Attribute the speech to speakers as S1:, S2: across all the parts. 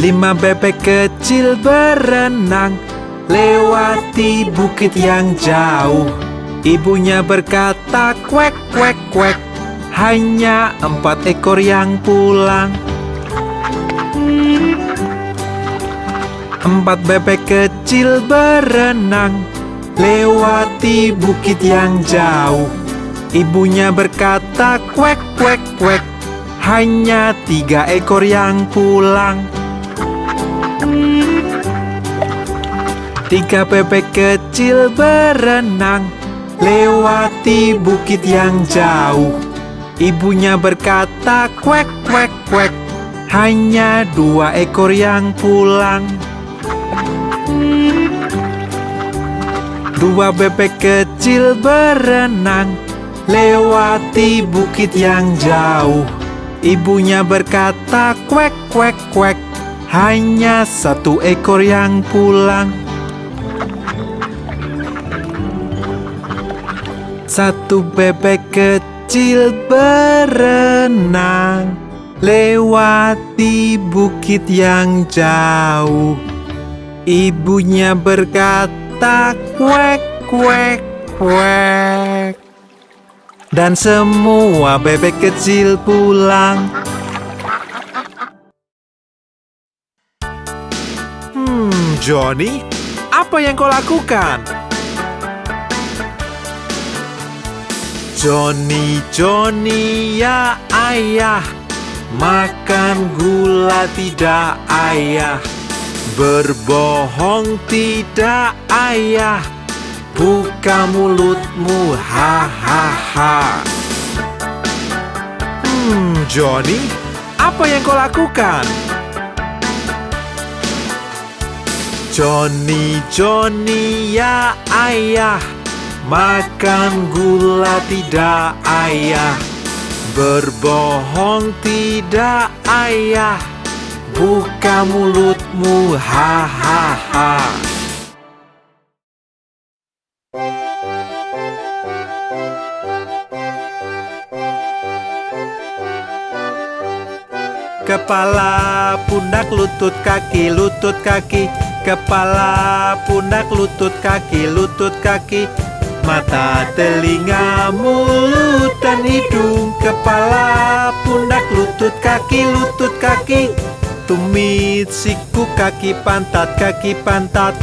S1: 5 bebek kecil berenang lewati bukit yang jauh. Ibunya berkata, "Kwek, kwek, kwek." Hanya 4 ekor yang pulang. 4 bebek kecil berenang lewati bukit yang jauh. Ibunya berkata, "Kwek, kwek, kwek." Hanya 3 ekor yang pulang. 3 bebek kecil berenang lewati bukit yang jauh. Ibunya berkata, "Kwek, kwek, kwek." Hanya 2 ekor yang pulang. 2 bebek kecil berenang lewati bukit yang jauh. Ibunya berkata, "Kwek, kwek, kwek." Hanya 1 ekor yang pulang. 1 bebek kecil berenang lewati bukit yang jauh. Ibunya berkata, "Kwek, kwek, kwek." Dan semua bebek kecil pulang. Johnny, apa yang kau lakukan? Johnny, Johnny, ya ayah, makan gula tidak ayah, berbohong tidak ayah, buka mulutmu, ha. Johnny, apa yang kau lakukan? Johnny, Johnny, ya ayah, makan gula tidak ayah, berbohong tidak ayah, buka mulutmu, ha. Kepala, pundak, lutut, kaki, lutut, kaki. Kepala, pundak, lutut, kaki, lutut, kaki. Mata, telinga, mulut, dan hidung. Kepala, pundak, lutut, kaki, lutut, kaki. Tumit, siku, kaki, pantat, kaki, pantat.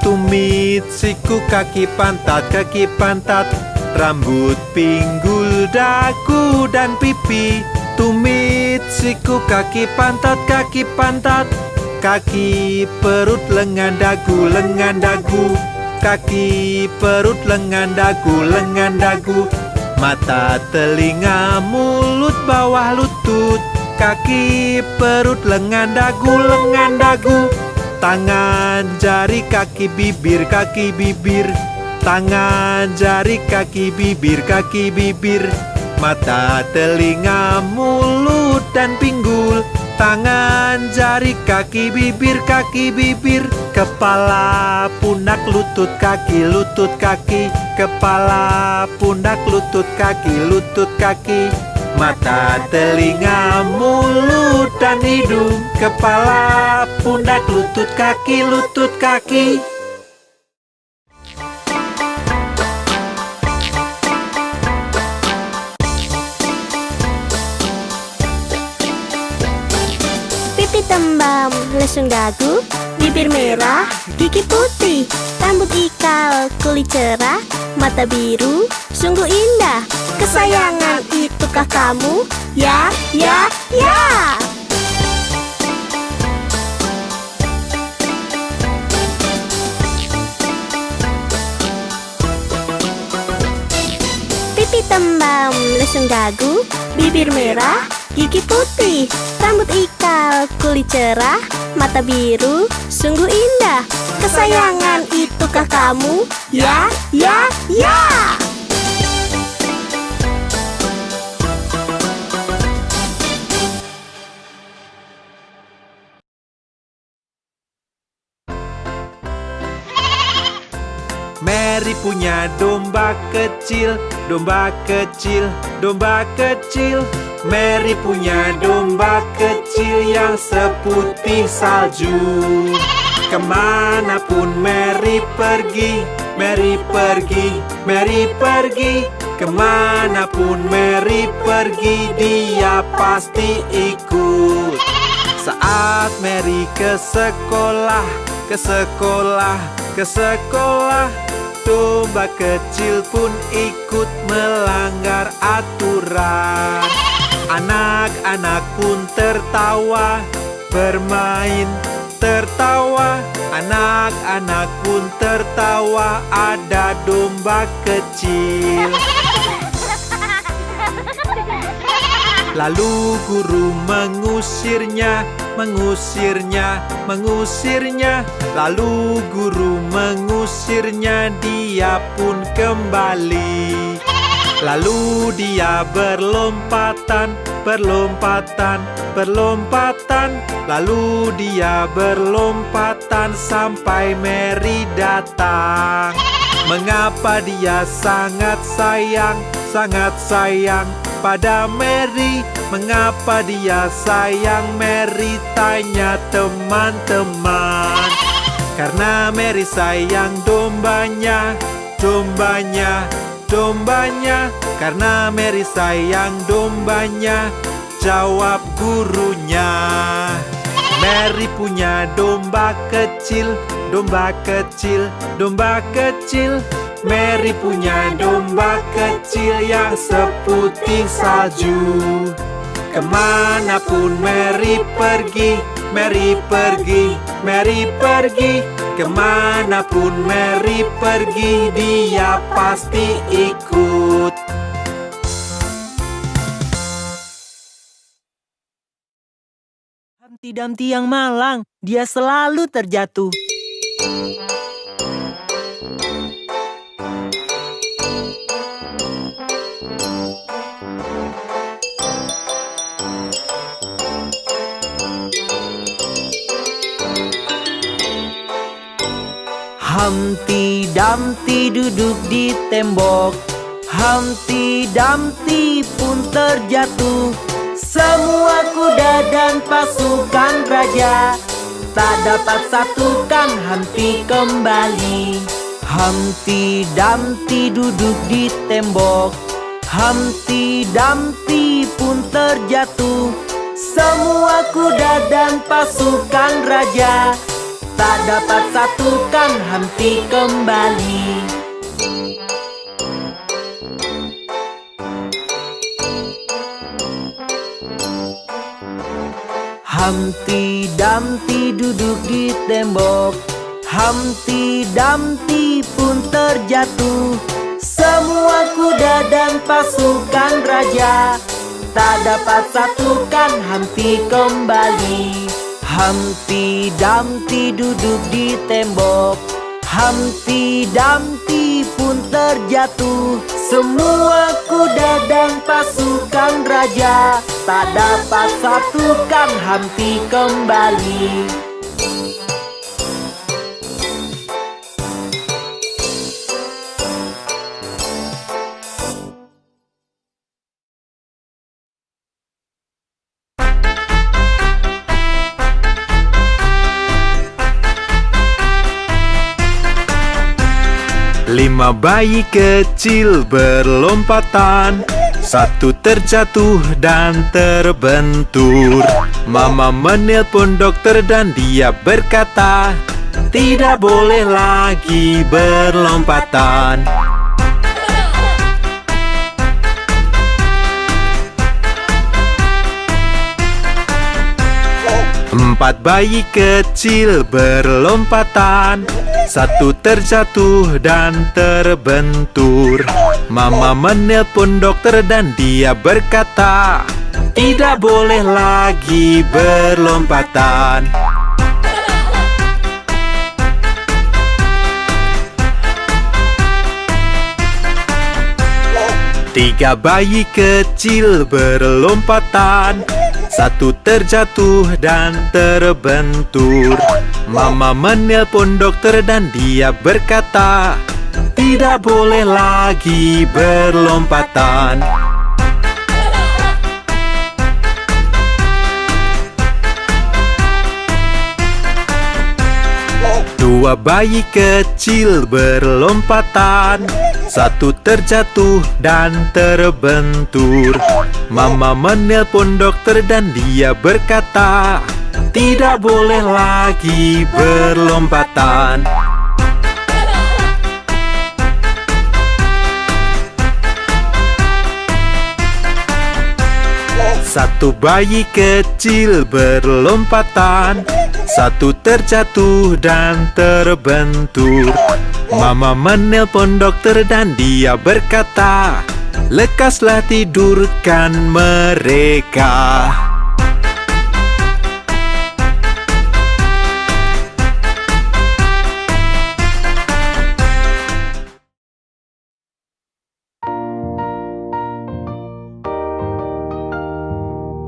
S1: Tumit, siku, kaki, pantat, kaki, pantat. Rambut, pinggul, dagu, dan pipi. Tumit, siku, kaki, pantat, kaki, pantat. Kaki, perut, lengan, dagu, lengan, dagu. Kaki, perut, lengan, dagu, lengan, dagu. Mata, telinga, mulut, bawah lutut. Kaki, perut, lengan, dagu, lengan, dagu. Tangan, jari, kaki, bibir, kaki, bibir. Tangan, jari, kaki, bibir, kaki, bibir. Mata, telinga, mulut, dan pinggul. Tangan, jari, kaki, bibir, kaki, bibir. Kepala, pundak, lutut, kaki, lutut, kaki. Kepala, pundak, lutut, kaki, lutut, kaki. Mata, telinga, mulut, dan hidung. Kepala, pundak, lutut, kaki, lutut, kaki.
S2: Pipi tembam, lesung dagu, bibir merah, gigi putih, rambut ikal, kulit cerah, mata biru, sungguh indah. Kesayangan itukah kamu? Ya, ya, ya. Pipi tembam, lesung dagu, bibir merah, gigi putih, rambut ikal, kulit cerah, mata biru, sungguh indah. Kesayangan itukah kamu? Ya, ya, ya.
S1: Mary punya domba kecil, domba kecil, domba kecil. Mary punya domba kecil yang seputih salju. Kemanapun Mary pergi, Mary pergi, Mary pergi. Kemanapun Mary pergi, dia pasti ikut. Saat Mary ke sekolah, ke sekolah, ke sekolah, domba kecil pun ikut melanggar aturan. Anak-anak pun tertawa, bermain, tertawa. Anak-anak pun tertawa, ada domba kecil. Lalu guru mengusirnya, mengusirnya, mengusirnya. Lalu guru mengusirnya, dia pun kembali. Lalu dia berlompatan, berlompatan, berlompatan. Lalu dia berlompatan sampai Mary datang. Mengapa dia sangat sayang, sangat sayang pada Mary? Mengapa dia sayang Mary? Tanya teman-teman. Karena Mary sayang dombanya, dombanya, dombanya. Karena Mary sayang dombanya, jawab gurunya. Mary punya domba kecil, domba kecil, domba kecil. Mary punya domba kecil yang seputih salju. Kemanapun Mary pergi, Mary pergi, Mary pergi. Kemanapun Mary pergi, dia pasti ikut.
S3: Humpty Dumpty yang malang, dia selalu terjatuh. Humpty Dumpty duduk di tembok. Humpty Dumpty pun terjatuh. Semua kuda dan pasukan raja tak dapat satukan Humpty kembali. Humpty Dumpty duduk di tembok. Humpty Dumpty pun terjatuh. Semua kuda dan pasukan raja tak dapat satukan Humpty kembali. Humpty Dumpty duduk di tembok. Humpty Dumpty pun terjatuh. Semua kuda dan pasukan raja tak dapat satukan Humpty kembali. Humpty Dumpty duduk di tembok. Humpty Dumpty pun terjatuh. Semua kuda dan pasukan raja tak dapat satukan Humpty kembali.
S1: Lima bayi kecil berlompatan. Satu terjatuh dan terbentur. Mama menelpon dokter dan dia berkata, tidak boleh lagi berlompatan. Empat bayi kecil berlompatan. Satu terjatuh dan terbentur. Mama menelpon dokter dan dia berkata, tidak boleh lagi berlompatan. Tiga bayi kecil berlompatan. Satu terjatuh dan terbentur. Mama menelpon dokter dan dia berkata, tidak boleh lagi berlompatan. Dua bayi kecil berlompatan, satu terjatuh dan terbentur. Mama menelpon dokter dan dia berkata, tidak boleh lagi berlompatan. Satu bayi kecil berlompatan, satu terjatuh dan terbentur. Mama menelpon dokter dan dia berkata, lekaslah tidurkan mereka.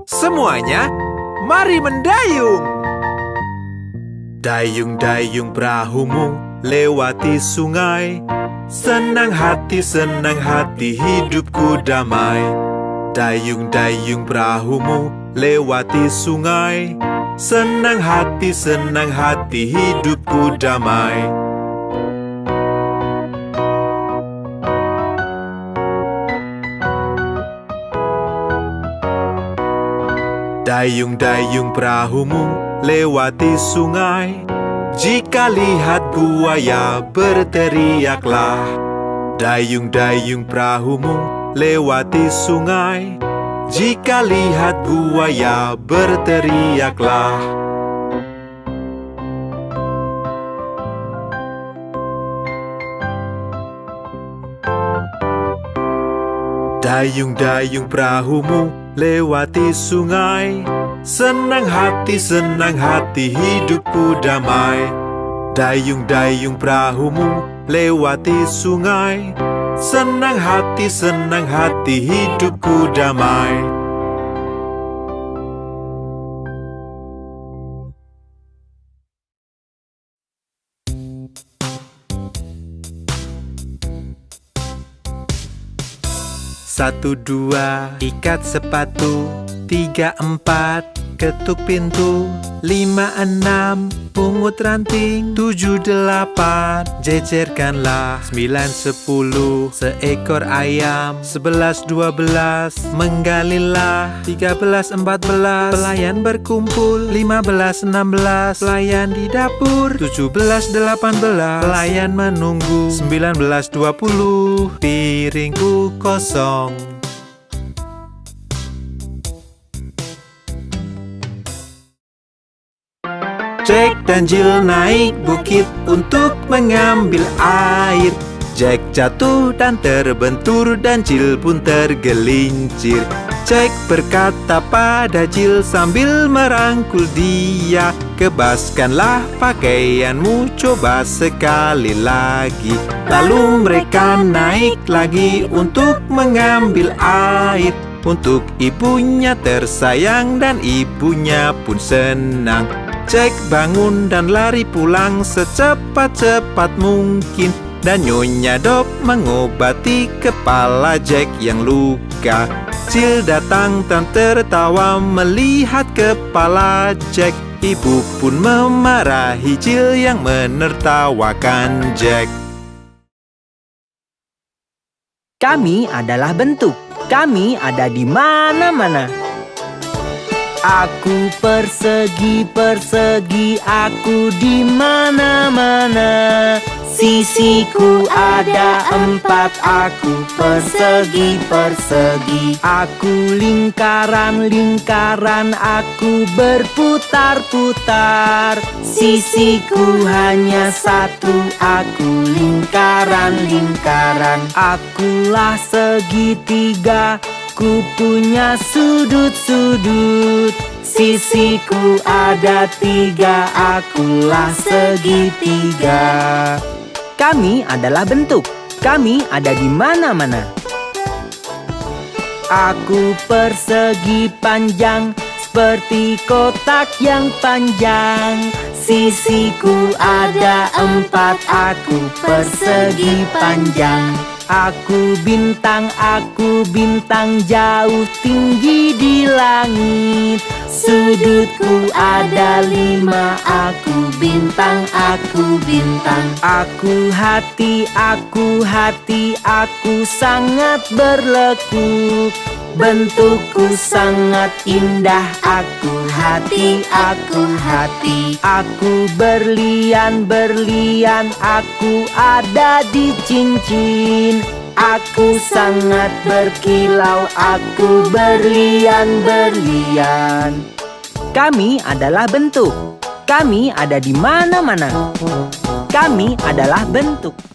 S4: Semuanya, mari mendayung.
S1: Dayung-dayung perahumu lewati sungai. Senang hati hidupku damai. Dayung-dayung perahumu lewati sungai. Senang hati hidupku damai. Dayung-dayung perahumu lewati sungai. Jika lihat buaya berteriaklah. Dayung-dayung perahumu lewati sungai. Jika lihat buaya berteriaklah. Dayung-dayung perahumu lewati sungai. Senang hati hidupku damai. Dayung-dayung perahumu lewati sungai. Senang hati hidupku damai. Satu, dua, ikat sepatu. Tiga, empat, ketuk pintu. Lima, enam, pungut ranting. Tujuh, delapan, jejerkanlah. Sembilan, sepuluh, seekor ayam. 11, 12, menggalilah. 13, 14, pelayan berkumpul. 15, 16, pelayan di dapur. 17, 18, pelayan menunggu. 19, 20, piringku kosong. Jack dan Jill naik bukit untuk mengambil air. Jack jatuh dan terbentur dan Jill pun tergelincir. Jack berkata pada Jill sambil merangkul dia, kebaskanlah pakaianmu, coba sekali lagi. Lalu mereka naik lagi untuk mengambil air. Untuk ibunya tersayang dan ibunya pun senang. Jack bangun dan lari pulang secepat-cepat mungkin. Dan Nyonya Dop mengobati kepala Jack yang luka. Jill datang dan tertawa melihat kepala Jack. Ibu pun memarahi Jill yang menertawakan Jack.
S3: Kami adalah bentuk. Kami ada di mana-mana. Aku persegi, aku di mana-mana. Sisiku ada 4, aku persegi. Aku lingkaran, aku berputar-putar. Sisiku hanya 1, aku lingkaran. Akulah segitiga, ku punya sudut-sudut. Sisiku ada 3, akulah segitiga. Kami adalah bentuk. Kami ada di mana-mana. Aku persegi panjang, seperti kotak yang panjang. Sisiku ada 4, aku persegi panjang. Aku bintang jauh tinggi di langit. Sudutku ada 5, aku bintang. Aku hati, aku sangat berlekuk. Bentukku sangat indah, aku hati. Aku berlian, aku ada di cincin. Aku sangat berkilau, aku berlian. Kami adalah bentuk. Kami ada di mana-mana. Kami adalah bentuk.